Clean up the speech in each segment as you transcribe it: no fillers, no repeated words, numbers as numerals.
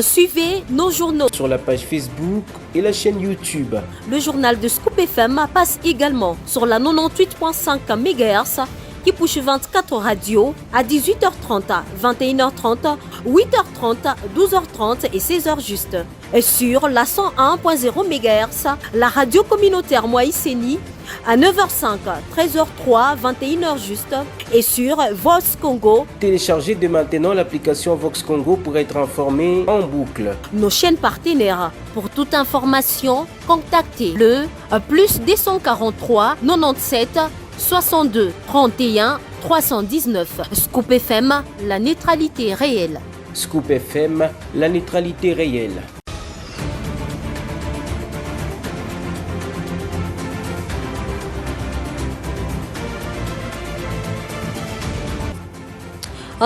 Suivez nos journaux sur la page Facebook et la chaîne YouTube. Le journal de Scoop FM passe également sur la 98.5 MHz qui push 24 radios à 18h30, 21h30, 8h30, 12h30 et 16h juste. Et sur la 101.0 MHz, la radio communautaire Moïseni à 9h05, 13h03, 21h juste et sur Vox Congo. Téléchargez dès maintenant l'application Vox Congo pour être informé en boucle. Nos chaînes partenaires. Pour toute information, contactez le plus 243 97 62 31 319. Scoop FM, la neutralité réelle. Scoop FM, la neutralité réelle.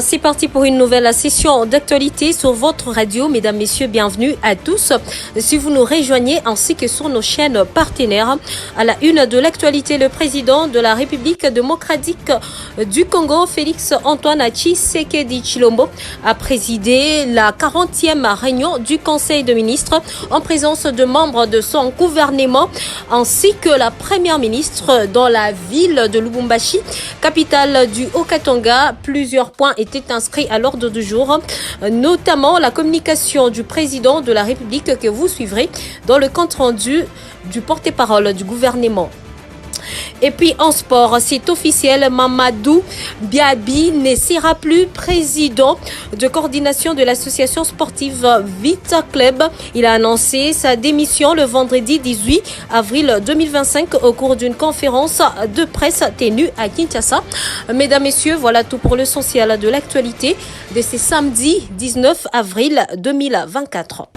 C'est parti pour une nouvelle session d'actualité sur votre radio. Mesdames, messieurs, bienvenue à tous. Si vous nous rejoignez ainsi que sur nos chaînes partenaires, à la une de l'actualité, le président de la République démocratique du Congo, Félix Antoine Tshisekedi Tshilombo, a présidé la 40e réunion du Conseil des ministres en présence de membres de son gouvernement ainsi que la première ministre dans la ville de Lubumbashi, capitale du Haut-Katanga. Plusieurs points étaient inscrits à l'ordre du jour, notamment la communication du président de la République que vous suivrez dans le compte rendu du porte-parole du gouvernement. Et puis en sport, c'est officiel, Mamadou Biabi ne sera plus président de coordination de l'association sportive Vita Club. Il a annoncé sa démission le vendredi 18 avril 2025 au cours d'une conférence de presse tenue à Kinshasa. Mesdames, messieurs, voilà tout pour l'essentiel de l'actualité de ce samedi 19 avril 2024.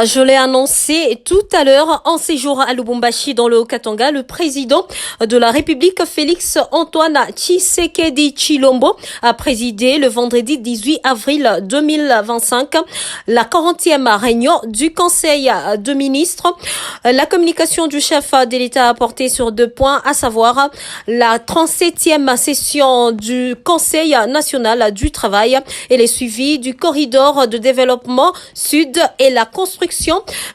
Je l'ai annoncé tout à l'heure, en séjour à Lubumbashi dans le Haut-Katanga, le président de la République, Félix Antoine Tshisekedi Tshilombo, a présidé le vendredi 18 avril 2025 la 40e réunion du Conseil de ministres. La communication du chef de l'État a porté sur 2 points, à savoir la 37e session du Conseil national du travail et les suivis du corridor de développement sud et la construction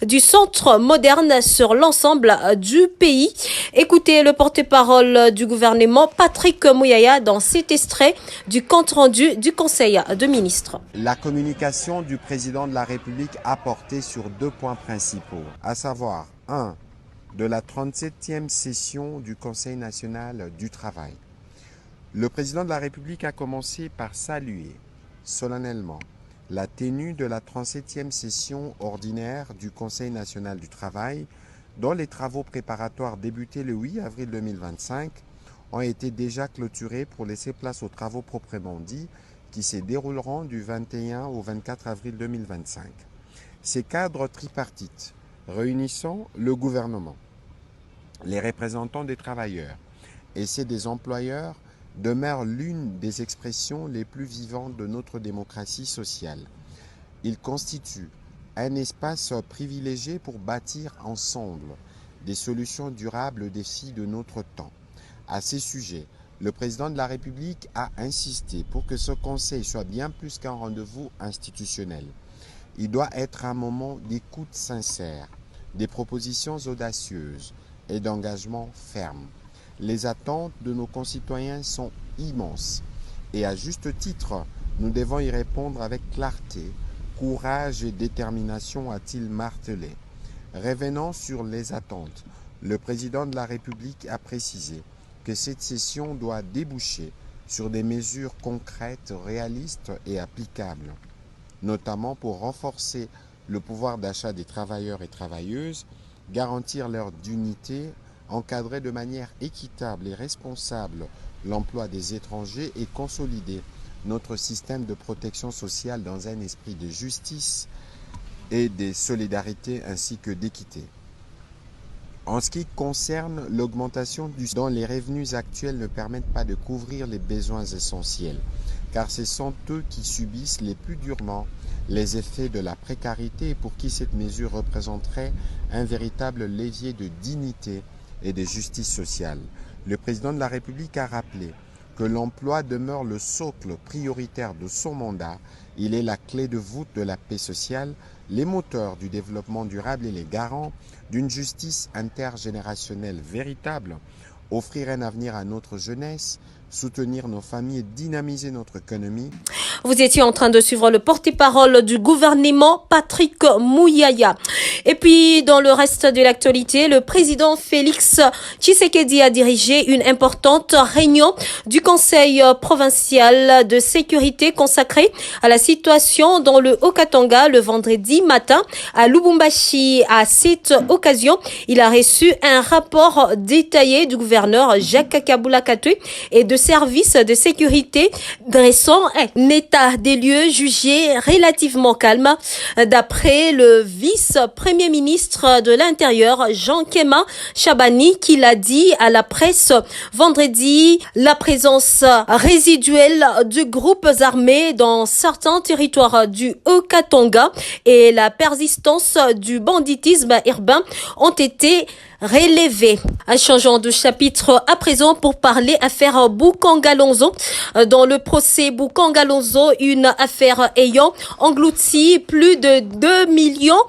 du centre moderne sur l'ensemble du pays. Écoutez le porte-parole du gouvernement, Patrick Mouyaya, dans cet extrait du compte rendu du Conseil de ministres. La communication du président de la République a porté sur 2 points principaux, à savoir 1. de la 37e session du Conseil national du travail. Le président de la République a commencé par saluer solennellement la tenue de la 37e session ordinaire du Conseil national du travail, dont les travaux préparatoires débutés le 8 avril 2025 ont été déjà clôturés pour laisser place aux travaux proprement dits qui se dérouleront du 21 au 24 avril 2025. Ces cadres tripartites réunissant le gouvernement, les représentants des travailleurs et ceux des employeurs demeure l'une des expressions les plus vivantes de notre démocratie sociale. Il constitue un espace privilégié pour bâtir ensemble des solutions durables aux défis de notre temps. À ces sujets, le président de la République a insisté pour que ce conseil soit bien plus qu'un rendez-vous institutionnel. Il doit être un moment d'écoute sincère, des propositions audacieuses et d'engagement ferme. Les attentes de nos concitoyens sont immenses et à juste titre, nous devons y répondre avec clarté, courage et détermination, a-t-il martelé. Revenant sur les attentes, le président de la République a précisé que cette session doit déboucher sur des mesures concrètes, réalistes et applicables, notamment pour renforcer le pouvoir d'achat des travailleurs et travailleuses, garantir leur dignité, encadrer de manière équitable et responsable l'emploi des étrangers et consolider notre système de protection sociale dans un esprit de justice et de solidarité ainsi que d'équité. En ce qui concerne l'augmentation dont les revenus actuels ne permettent pas de couvrir les besoins essentiels, car ce sont eux qui subissent les plus durement les effets de la précarité et pour qui cette mesure représenterait un véritable levier de dignité et de justice sociale. Le président de la République a rappelé que l'emploi demeure le socle prioritaire de son mandat. Il est la clé de voûte de la paix sociale, les moteurs du développement durable et les garants d'une justice intergénérationnelle véritable. Offrir un avenir à notre jeunesse, soutenir nos familles et dynamiser notre économie. Vous étiez en train de suivre le porte-parole du gouvernement, Patrick Mouyaya. Et puis, dans le reste de l'actualité, le président Félix Tshisekedi a dirigé une importante réunion du Conseil provincial de sécurité consacrée à la situation dans le Haut-Katanga le vendredi matin à Lubumbashi. À cette occasion, il a reçu un rapport détaillé du gouverneur Jacques Kabula Katwe et de services de sécurité dressant un état des lieux jugé relativement calme. D'après le vice-premier ministre de l'Intérieur, Jean Kema Chabani, qui l'a dit à la presse vendredi, la présence résiduelle de groupes armés dans certains territoires du Haut-Katanga et la persistance du banditisme urbain ont été relevés. Changeant de chapitre à présent pour parler affaire Boukangalonzo. Dans le procès Boukangalonzo, une affaire ayant englouti plus de 2 millions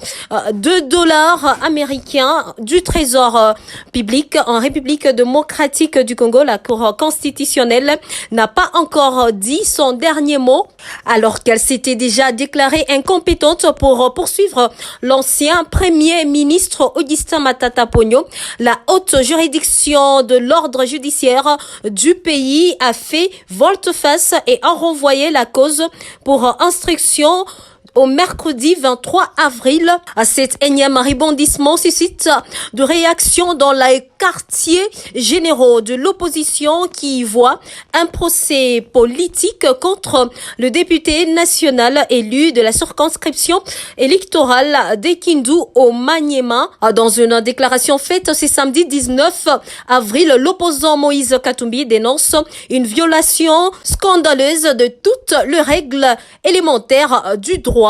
de dollars américains du trésor public en République démocratique du Congo, la Cour constitutionnelle n'a pas encore dit son dernier mot, alors qu'elle s'était déjà déclarée incompétente pour poursuivre l'ancien premier ministre Augustin Matata Ponyo. La haute juridiction de l'ordre judiciaire du pays a fait volte-face et a renvoyé la cause pour instruction au mercredi 23 avril. Cet énième rebondissement suscite de réactions dans les quartiers généraux de l'opposition qui voient un procès politique contre le député national élu de la circonscription électorale d'Ekindu au Maniema. Dans une déclaration faite ce samedi 19 avril, l'opposant Moïse Katumbi dénonce une violation scandaleuse de toutes les règles élémentaires du droit.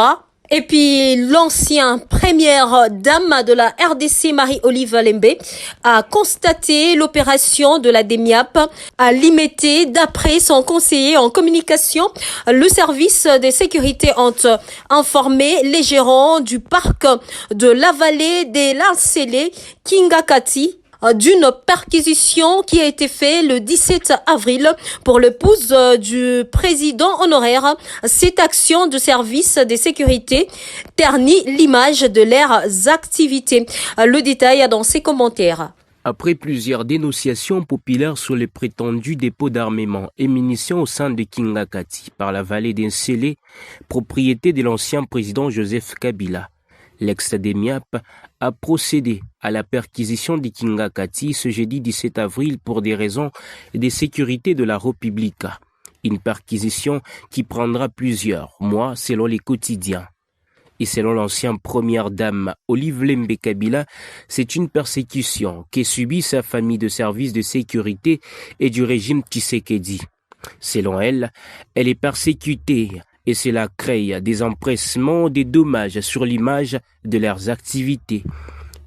Et puis, l'ancien première dame de la RDC, Marie-Olive Lembe, a constaté l'opération de la DEMIAP à limiter, d'après son conseiller en communication, le service de sécurité ont informé les gérants du parc de la vallée des Lancélés, Kingakati, d'une perquisition qui a été faite le 17 avril pour l'épouse du président honoraire. Cette action de service de sécurité ternit l'image de leurs activités. Le détail dans ses commentaires. Après plusieurs dénonciations populaires sur les prétendus dépôts d'armement et munitions au sein de Kingakati par la vallée d'Ensélé, propriété de l'ancien président Joseph Kabila, l'ex-DEMIAP a procédé à la perquisition de Kingakati ce jeudi 17 avril pour des raisons de sécurité de la République. Une perquisition qui prendra plusieurs mois selon les quotidiens. Et selon l'ancienne première dame Olive Lembe Kabila, c'est une persécution que subit sa famille de services de sécurité et du régime Tshisekedi. Selon elle, elle est persécutée et cela crée des empressements, des dommages sur l'image de leurs activités.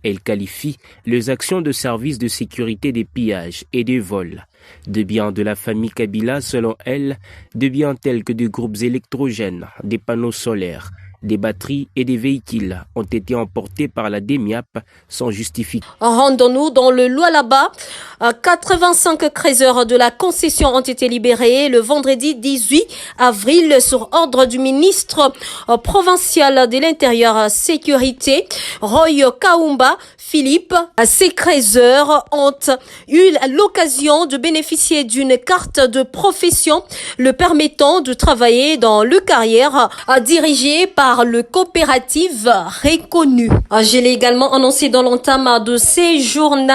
Elle qualifie les actions de services de sécurité des pillages et des vols de biens de la famille Kabila, selon elle, de biens tels que des groupes électrogènes, des panneaux solaires, des batteries et des véhicules ont été emportés par la DEMIAP sans justification. Rendons-nous dans le Lualaba. 85 créateurs de la concession ont été libérés le vendredi 18 avril sur ordre du ministre provincial de l'Intérieur Sécurité, Roy Kaumba Philippe. Ces créateurs ont eu l'occasion de bénéficier d'une carte de profession le permettant de travailler dans le carrière dirigé par le coopérative reconnu. Je l'ai également annoncé dans l'entame de ces journaux.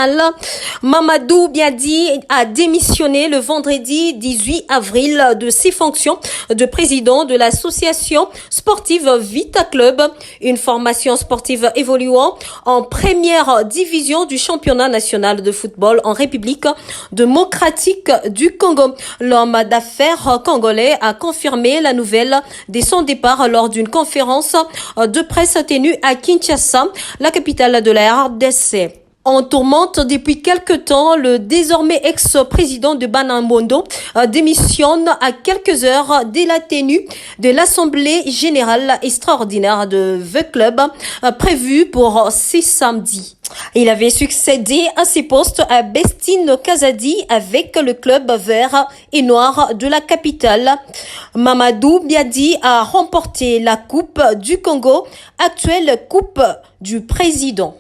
Mamadou Biadi a démissionné le vendredi 18 avril de ses fonctions de président de l'association sportive Vita Club, une formation sportive évoluant en première division du championnat national de football en République démocratique du Congo. L'homme d'affaires congolais a confirmé la nouvelle de son départ lors d'une conférence de presse tenue à Kinshasa, la capitale de la RDC. En tourmente depuis quelque temps, le désormais ex-président de Banambondo démissionne à quelques heures de la tenue de l'Assemblée générale extraordinaire de The Club prévue pour ce samedi. Il avait succédé à ses postes à Bestine Kazadi avec le club vert et noir de la capitale. Mamadou Biadi a remporté la Coupe du Congo, actuelle Coupe du Président.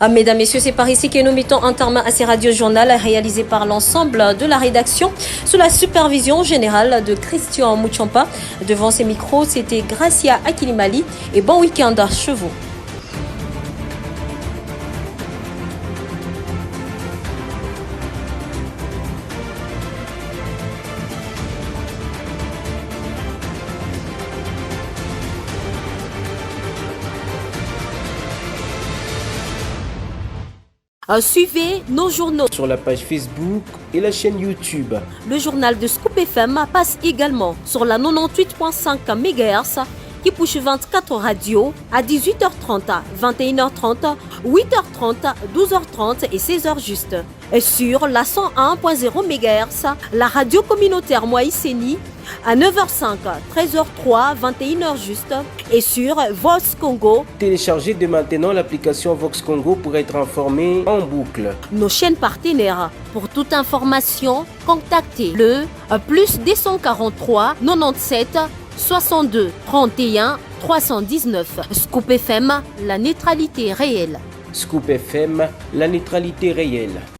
Mesdames, Messieurs, c'est par ici que nous mettons un terme à ces radios-journal réalisés par l'ensemble de la rédaction sous la supervision générale de Christian Mouchampa. Devant ces micros, c'était Gracia Akilimali et bon week-end à chevaux. Suivez nos journaux sur la page Facebook et la chaîne YouTube. Le journal de Scoop FM passe également sur la 98.5 MHz qui pousse 24 radios à 18h30, 21h30, 8h30, 12h30 et 16h juste. Et sur la 101.0 MHz, la radio communautaire Moïseni à 9h05, 13h03, 21h juste et sur Vox Congo. Téléchargez dès maintenant l'application Vox Congo pour être informé en boucle. Nos chaînes partenaires. Pour toute information, contactez le plus 243 97 62 31 319. Scoop FM, la neutralité réelle. Scoop FM, la neutralité réelle.